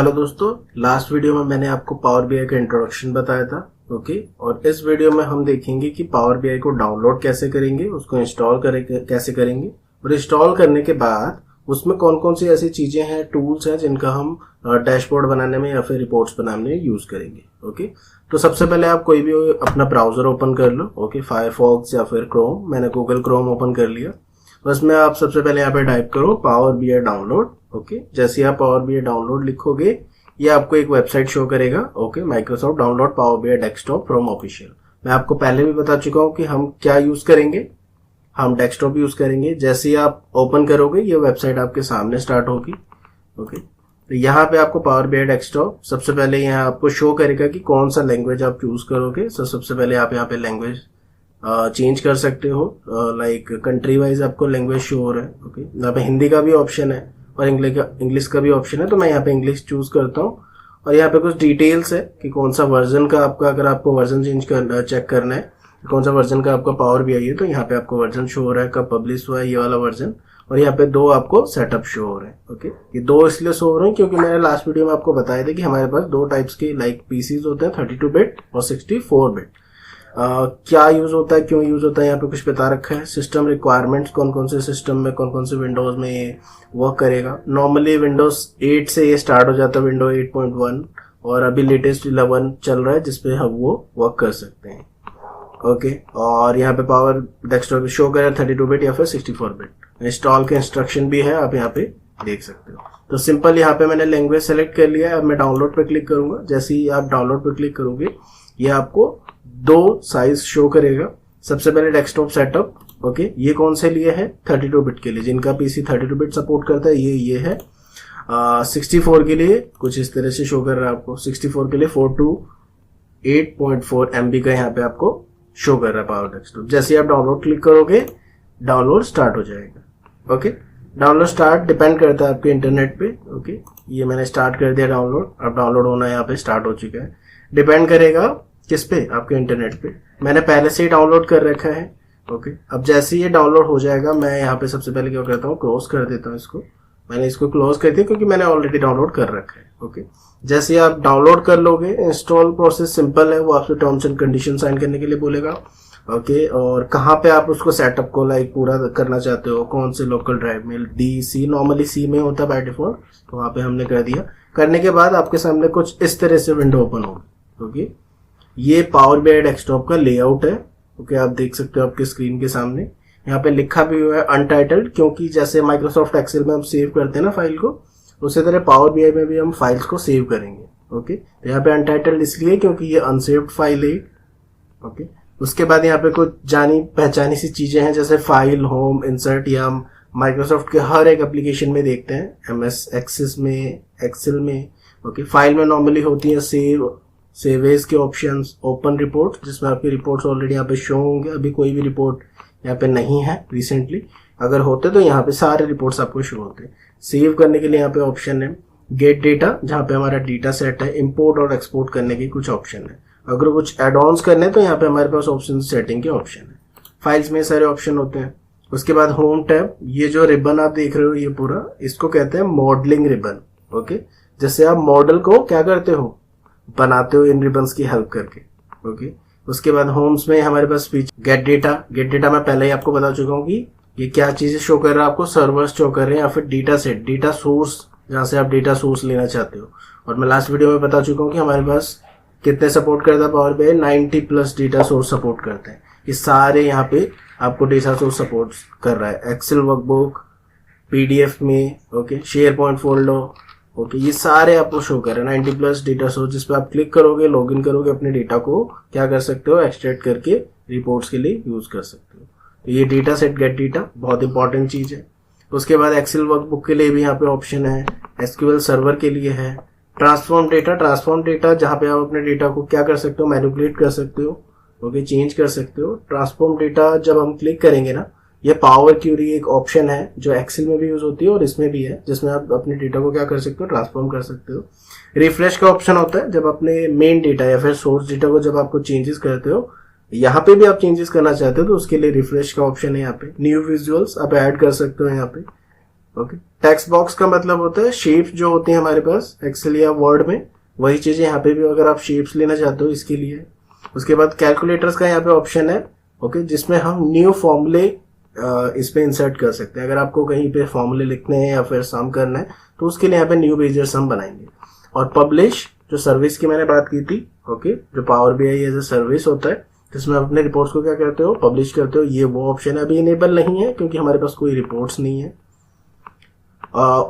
Hello दोस्तों, last video में मैंने आपको पावर बीआई का इंट्रोडक्शन बताया था। ओके, और इस वीडियो में हम देखेंगे कि पावर बीआई को डाउनलोड कैसे करेंगे, उसको इंस्टॉल कैसे करेंगे और इंस्टॉल करने के बाद उसमें कौन कौन सी ऐसी चीजें हैं, टूल्स हैं जिनका हम डैशबोर्ड बनाने में या फिर रिपोर्ट्स बनाने में यूज करेंगे। ओके, तो सबसे पहले आप कोई भी अपना ब्राउजर ओपन कर लो। ओके, फायरफॉक्स या फिर क्रोम, मैंने गूगल क्रोम ओपन कर लिया। बस में आप सबसे पहले यहाँ पे टाइप करो पावर बीआई डाउनलोड। ओके, जैसे आप पावर बीआई डाउनलोड लिखोगे ये आपको एक वेबसाइट शो करेगा। Okay, Microsoft download power BI desktop from official. मैं आपको पहले भी बता चुका हूँ कि हम क्या यूज करेंगे, हम डेस्कटॉप यूज करेंगे। जैसे ही आप ओपन करोगे ये वेबसाइट आपके सामने स्टार्ट होगी। ओके, तो यहाँ पे आपको पावर बीआई डेस्कटॉप सबसे पहले यहाँ आपको शो करेगा कि कौन सा लैंग्वेज आप चूज करोगे। तो सबसे पहले आप यहाँ पे लैंग्वेज चेंज कर सकते हो, लाइक कंट्री वाइज आपको लैंग्वेज शो हो रहा है। ओके, यहाँ पे हिंदी का भी ऑप्शन है और इंग्लिश का भी ऑप्शन है, तो मैं यहाँ पे इंग्लिश चूज करता हूँ। और यहाँ पे कुछ डिटेल्स है कि कौन सा वर्जन का आपका, अगर आपको वर्जन चेक करना है कौन सा वर्जन का आपका पावर बीआई है, तो यहाँ पे आपको वर्जन शो हो रहा है, कब पब्लिश हुआ है ये वाला वर्जन। और यहाँ पे दो आपको सेटअप शो हो रहे हैं। ओके, ये दो इसलिए शो हो रहे हैं क्योंकि मैंने लास्ट वीडियो में आपको बताया था कि हमारे पास दो टाइप्स के लाइक पीसीज होते हैं, 32 बिट और 64 बिट। क्या यूज होता है, क्यों यूज होता है, यहाँ पे कुछ बता रखा है। सिस्टम रिक्वायरमेंट्स, कौन कौन से सिस्टम में, कौन कौन से विंडोज में ये वर्क करेगा। नॉर्मली विंडोज 8 से ये स्टार्ट हो जाता है, विंडो 8.1, और अभी लेटेस्ट 11 चल रहा है जिसपे हम वो वर्क कर सकते हैं। ओके, और यहाँ पे पावर डेस्कटॉप शो कर रहा है 32 बिट या फिर 64 बिट। इंस्टॉल के इंस्ट्रक्शन भी है, आप यहाँ पे देख सकते हो। तो सिंपल यहाँ पे मैंने लैंग्वेज सेलेक्ट कर लिया है। अब मैं डाउनलोड पे क्लिक करूंगा। जैसे ही आप डाउनलोड पे क्लिक करोगे ये आपको दो साइज शो करेगा। सबसे पहले डेस्कटॉप सेटअप। ओके, ये कौन से लिए है, 32 बिट के लिए, जिनका पीसी 32 बिट सपोर्ट करता है ये है। 64 के लिए कुछ इस तरह से शो कर रहा है आपको। 64 के लिए 428.4 MB का यहाँ पे आपको शो कर रहा है पावर डेस्कटॉप। जैसे आप डाउनलोड क्लिक करोगे डाउनलोड स्टार्ट हो जाएगा। ओके, डाउनलोड स्टार्ट डिपेंड करता है आपके इंटरनेट पे। ओके, ये मैंने स्टार्ट कर दिया डाउनलोड, अब डाउनलोड होना यहाँ पे स्टार्ट हो चुका है। डिपेंड करेगा किस पे, आपके इंटरनेट पे। मैंने पहले से ही डाउनलोड कर रखा है। ओके, अब जैसे ये डाउनलोड हो जाएगा मैं यहाँ पे सबसे पहले क्या करता हूँ, क्लोज कर देता हूँ इसको। मैंने इसको क्लोज कर दिया क्योंकि मैंने ऑलरेडी डाउनलोड कर रखा है। ओके, जैसे आप डाउनलोड कर लोगे, इंस्टॉल प्रोसेस सिंपल है, वो आपसे टर्म्स एंड कंडीशन साइन करने के लिए बोलेगा। ओके, और कहाँ पे आप उसको सेटअप को लाइक पूरा करना चाहते हो, कौन से लोकल ड्राइव में, डी सी, नॉर्मली सी में होता है बाय डिफॉल्ट, तो वहाँ पे हमने कर दिया। करने के बाद आपके सामने कुछ इस तरह से विंडो ओपन होगी। ओके, ये पावर बीआई डेस्कटॉप का लेआउट है। ओके, आप देख सकते हो आपके स्क्रीन के सामने। यहाँ पे लिखा भी हुआ है अनटाइटल्ड, क्योंकि जैसे माइक्रोसॉफ्ट एक्सेल में हम सेव करते हैं ना फाइल को, उसी तरह पावर बीआई में भी हम फाइल्स को सेव करेंगे। ओके, तो यहाँ पे अनटाइटल्ड इसलिए क्योंकि ये अनसेव्ड फाइल है। ओके, उसके बाद यहाँ पे कुछ जानी पहचानी सी चीजें हैं, जैसे फाइल, होम, इंसर्ट, या हम माइक्रोसॉफ्ट के हर एक एप्लीकेशन में देखते हैं, MS एक्सेस में, एक्सेल में। ओके, फाइल में नॉर्मली होती है सेव एज के ऑप्शंस, ओपन रिपोर्ट, जिसमें आपकी रिपोर्ट्स ऑलरेडी यहाँ पे शो होंगे। अभी कोई भी रिपोर्ट यहाँ पे नहीं है रिसेंटली, अगर होते तो यहाँ पे सारे रिपोर्ट्स आपको शो होते हैं। सेव करने के लिए यहाँ पे ऑप्शन है गेट डेटा, जहाँ पे हमारा डेटा सेट है। इंपोर्ट और एक्सपोर्ट करने के कुछ ऑप्शन है। अगर कुछ एड ऑन्स करने तो यहाँ पे हमारे पास ऑप्शन, सेटिंग के ऑप्शन है। फाइल्स में सारे ऑप्शन होते हैं। उसके बाद होम टैब, ये जो रिबन आप देख रहे हो ये पूरा, इसको कहते हैं मॉडलिंग रिबन। ओके, जैसे आप मॉडल को क्या करते हो, बनाते हो इन रिबन्स की हेल्प करके। ओके, उसके बाद होम्स में हमारे पास गेट डेटा मैं पहले ही आपको बता चुका हूँ कि ये क्या चीजें शो कर रहा है आपको, सर्वर्स शो कर रहे हैं या फिर डेटा सेट, डेटा सोर्स, जहां से आप डेटा सोर्स लेना चाहते हो। और मैं लास्ट वीडियो में बता चुका हूँ कि हमारे पास कितने सपोर्ट करता है power BI, 90+ data source support करते हैं। ये सारे यहाँ पे आपको डेटा सोर्स सपोर्ट कर रहा है। एक्सेल वर्कबुक, PDF में, okay, share point folder, okay, ये सारे आपको शो कर रहे हैं 90+ डेटा सोर्स, जिस पे आप क्लिक करोगे, लॉगिन करोगे, अपने डेटा को क्या कर सकते हो, एक्सट्रैक्ट करके रिपोर्ट्स के लिए यूज कर सकते हो। तो ये डेटा सेट गेट डेटा बहुत इंपॉर्टेंट चीज है। उसके बाद एक्सेल वर्कबुक के लिए भी यहाँ पे ऑप्शन है, SQL सर्वर के लिए है। ट्रांसफॉर्म डेटा जहाँ पे आप अपने डेटा को क्या कर सकते हो, मैनिपुलेट कर सकते हो, ओके, चेंज कर सकते हो। ट्रांसफॉर्म डेटा जब हम क्लिक करेंगे ना, ये पावर क्यूरी एक ऑप्शन है जो एक्सेल में भी यूज होती है और इसमें भी है, जिसमें आप अपने डेटा को क्या कर सकते हो, ट्रांसफॉर्म कर सकते हो। रिफ्रेश का ऑप्शन होता है जब अपने मेन डेटा या फिर सोर्स डेटा को जब आपको चेंजेस करते हो, यहाँ पे भी आप चेंजेस करना चाहते हो तो उसके लिए रिफ्रेश का ऑप्शन है। यहाँ पे न्यू विजुअल्स आप ऐड कर सकते हो यहाँ पे। ओके, टेक्स्ट बॉक्स का मतलब होता है शेप्स जो होती हैं हमारे पास एक्सेल या वर्ड में, वही चीजें यहाँ पे भी अगर आप शेप्स लेना चाहते हो इसके लिए। उसके बाद कैलकुलेटर्स का यहाँ पे ऑप्शन है, ओके, जिसमें हम न्यू फॉर्मूले इस पे इंसर्ट कर सकते हैं। अगर आपको कहीं पे फॉर्मूले लिखने हैं या फिर सम करना है तो उसके लिए यहाँ पे न्यू पेजेस हम बनाएंगे। और पब्लिश जो सर्विस की मैंने बात की थी, ओके, जो power BI as a service होता है जिसमें आप अपने रिपोर्ट्स को क्या करते हो, पब्लिश करते हो, ये वो ऑप्शन अभी इनेबल नहीं है क्योंकि हमारे पास कोई रिपोर्ट्स नहीं है।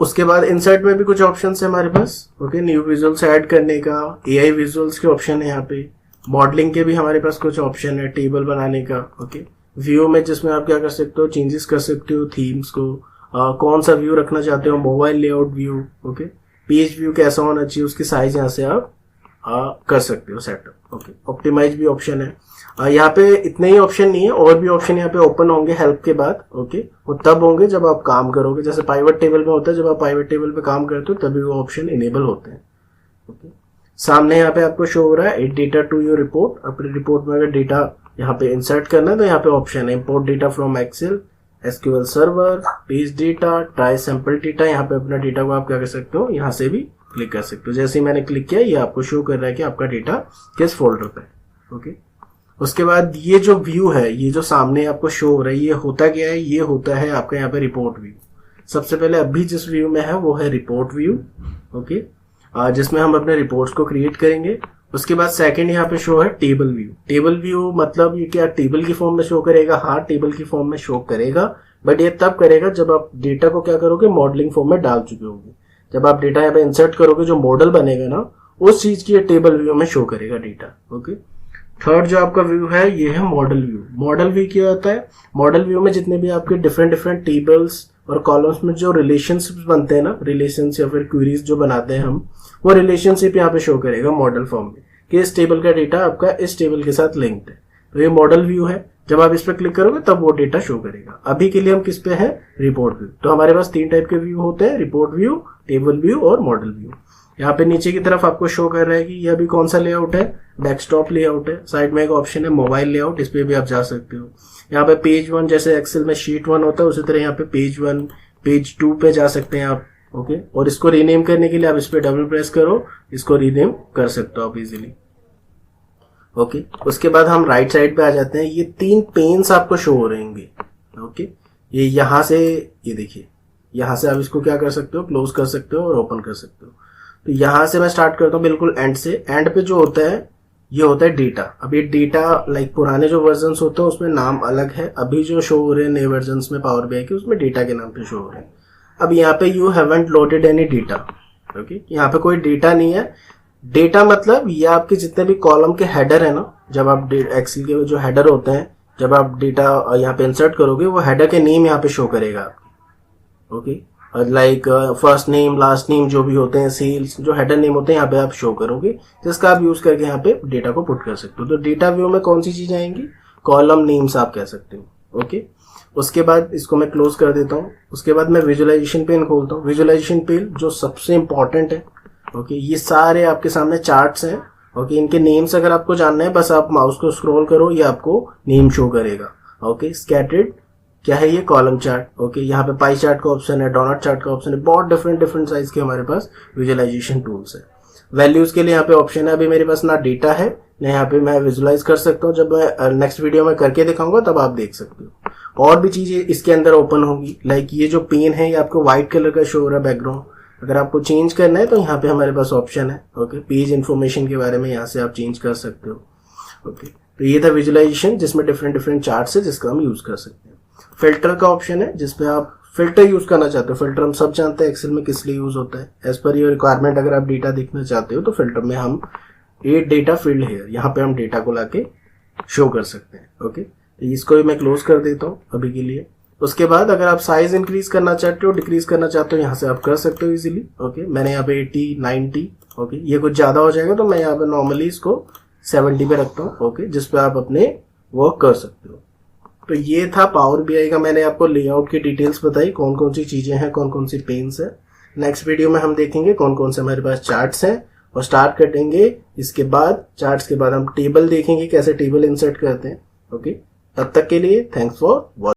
उसके बाद इंसर्ट में भी कुछ ऑप्शन है हमारे पास, ओके, न्यू विजुअल्स ऐड करने का, एआई विजुअल्स के ऑप्शन है यहाँ पे, मॉडलिंग के भी हमारे पास कुछ ऑप्शन है, टेबल बनाने का, ओके, व्यू में जिसमें आप क्या कर सकते हो, चेंजेस कर सकते हो थीम्स को, कौन सा व्यू रखना चाहते हो, mobile layout view, okay, page view कैसा होना चाहिए, उसकी साइज यहाँ से आप कर सकते हो सेटअप, ओके। ऑप्टिमाइज भी ऑप्शन है। यहाँ पे इतने ही ऑप्शन नहीं है, और भी ऑप्शन यहाँ पे ओपन होंगे हेल्प के बाद, ओके, वो तब होंगे जब आप काम करोगे। जैसे पाइवट टेबल में होता है, जब आप पाइवट टेबल पे काम करते हो तभी वो ऑप्शन इनेबल होते हैं, ओके। सामने यहाँ पे आपको शो हो रहा है add data to your report. अपनी रिपोर्ट में अगर डेटा यहाँ पे इंसर्ट करना है तो यहाँ पे ऑप्शन है import data from Excel, SQL server, page data, try sample data. यहाँ पे अपना डेटा को आप क्या कर सकते हो, यहाँ से भी क्लिक कर सकते हो। जैसे ही मैंने क्लिक किया ये आपको शो कर रहा है कि आपका डेटा किस फोल्डर पे है, ओके। उसके बाद ये जो व्यू है, ये जो सामने आपको शो हो रहा है, ये होता क्या है, ये होता है आपका यहाँ पे रिपोर्ट व्यू। सबसे पहले अभी जिस व्यू में है वो है रिपोर्ट व्यू, ओके, जिसमें हम अपने रिपोर्ट्स को क्रिएट करेंगे। उसके बाद सेकंड यहाँ पे शो है टेबल व्यू। टेबल व्यू मतलब ये क्या टेबल की फॉर्म में शो करेगा? हाँ, टेबल की फॉर्म में शो करेगा, बट ये तब करेगा जब आप डेटा को क्या करोगे, मॉडलिंग फॉर्म में डाल चुके होगे। जब आप डेटा यहाँ पे इंसर्ट करोगे, जो मॉडल बनेगा ना, उस चीज की ये टेबल व्यू में शो करेगा डेटा, ओके। थर्ड जो आपका व्यू है ये है मॉडल व्यू। मॉडल व्यू क्या होता है? मॉडल व्यू में जितने भी आपके डिफरेंट टेबल्स और कॉलम्स में जो रिलेशनशिप बनते हैं ना, रिलेशंस या फिर क्वेरीज जो बनाते हैं हम, वो रिलेशनशिप यहाँ पे शो करेगा मॉडल फॉर्म में कि इस टेबल का डेटा आपका इस टेबल के साथ लिंक्ड है। तो ये मॉडल व्यू है। जब आप इस पर क्लिक करोगे तब वो डेटा शो करेगा। अभी के लिए हम किस पे हैं? Report view. तो हमारे पास 3 टाइप के व्यू होते हैं, रिपोर्ट व्यू, टेबल व्यू और मॉडल व्यू। यहाँ पे नीचे की तरफ आपको शो कर रहा है कि यह भी कौन सा लेआउट है, डेस्कटॉप लेआउट है। साइड में एक ऑप्शन है मोबाइल लेआउट, इस पे भी आप जा सकते हो। यहाँ पे पेज 1 जैसे एक्सेल में शीट 1 होता है, उसी तरह यहाँ पे पेज 1, पेज 2 पे जा सकते हैं आप, ओके। और इसको रीनेम करने के लिए आप इस पे डबल प्रेस करो, इसको रीनेम कर सकते हो आप इजीली, ओके। उसके बाद हम राइट साइड पे आ जाते हैं। ये 3 पेन्स आपको शो हो रहेंगे, ओके। ये यहाँ से, ये देखिए, यहाँ से आप इसको क्या कर सकते हो, क्लोज कर सकते हो और ओपन कर सकते हो। तो यहाँ से मैं स्टार्ट करता हूँ बिल्कुल एंड से। एंड पे जो होता है ये होता है डेटा। अब ये डेटा लाइक पुराने जो वर्जन्स होते हैं उसमें नाम अलग है, अभी जो शो हो रहे हैं नए वर्जन्स में पावर बीआई के, उसमें डेटा के नाम पे शो हो रहे हैं। अब यहाँ पे you haven't loaded any data, okay. यहाँ पे कोई डेटा नहीं है। डेटा मतलब ये आपके जितने भी कॉलम के हेडर है ना, जब आप एक्सेल के जो हेडर होते हैं, जब आप डेटा यहाँ पे इंसर्ट करोगे, वो हेडर के नेम यहाँ पे शो करेगा, okay. Like first name, last name जो भी होते हैं, सेल्स जो हेडर नेम होते हैं, यहाँ पे आप शो करोगे, जिसका आप यूज करके यहाँ पे डेटा को पुट कर सकते हो। तो डेटा व्यू में कौन सी चीजें आएंगी? कॉलम नेम्स आप कह सकते हो, ओके। उसके बाद इसको मैं क्लोज कर देता हूँ। उसके बाद मैं विजुअलाइजेशन पेन खोलता हूँ। विजुअलाइजेशन पेन जो सबसे इंपॉर्टेंट है, ओके। ये सारे आपके सामने चार्ट्स हैं, ओके। इनके नेम्स अगर आपको जानना है, बस आप माउस को स्क्रॉल करो, ये आपको नेम शो करेगा, ओके। स्कैटर्ड क्या है? ये कॉलम चार्ट, ओके। यहाँ पे पाई चार्ट का ऑप्शन है, डोनट चार्ट का ऑप्शन है, बहुत डिफरेंट साइज के हमारे पास विजुअलाइजेशन टूल्स है। वैल्यूज के लिए यहाँ पे ऑप्शन है। अभी मेरे पास ना डेटा है ना यहाँ पे मैं विजुअलाइज कर सकता हूँ। जब मैं नेक्स्ट वीडियो में करके दिखाऊंगा तब आप देख सकते हो। और भी चीजें इसके अंदर ओपन होगी, लाइक ये जो पेन है ये आपको व्हाइट कलर का शो हो रहा है बैकग्राउंड। अगर आपको चेंज करना है तो यहाँ पे हमारे पास ऑप्शन है, ओके। पेज इन्फॉर्मेशन के बारे में यहाँ से आप चेंज कर सकते हो, ओके। तो ये था विजुअलाइजेशन जिसमें डिफरेंट चार्ट्स है जिसका हम यूज कर सकते हैं। फिल्टर का ऑप्शन है जिसपे आप फिल्टर यूज करना चाहते हो। फिल्टर हम सब जानते हैं एक्सेल में किस लिए यूज होता है। एज पर योर रिक्वायरमेंट अगर आप डेटा देखना चाहते हो तो फिल्टर में हम ये डेटा फील्ड है, यहाँ पे हम डेटा को लाके शो कर सकते हैं, ओके। तो इसको भी मैं क्लोज कर देता हूँ अभी के लिए। उसके बाद अगर आप साइज इंक्रीज करना चाहते हो, डिक्रीज करना चाहते हो, यहाँ से आप कर सकते हो इजीली, ओके। मैंने यहाँ पे 80, 90, ओके। ये कुछ ज्यादा हो जाएगा तो मैं यहाँ पे नॉर्मली इसको 70 पे रखता हूँ, ओके, जिसपे आप अपने वर्क कर सकते हो। तो ये था पावर बीआई का, मैंने आपको लेआउट की डिटेल्स बताई, कौन कौन सी चीजें हैं, कौन कौन सी पेन्स है। नेक्स्ट वीडियो में हम देखेंगे कौन कौन से हमारे पास चार्ट्स हैं और स्टार्ट करेंगे। इसके बाद चार्ट्स के बाद हम टेबल देखेंगे, कैसे टेबल इंसर्ट करते हैं, ओके। तब तक के लिए थैंक्स फॉर वॉचिंग।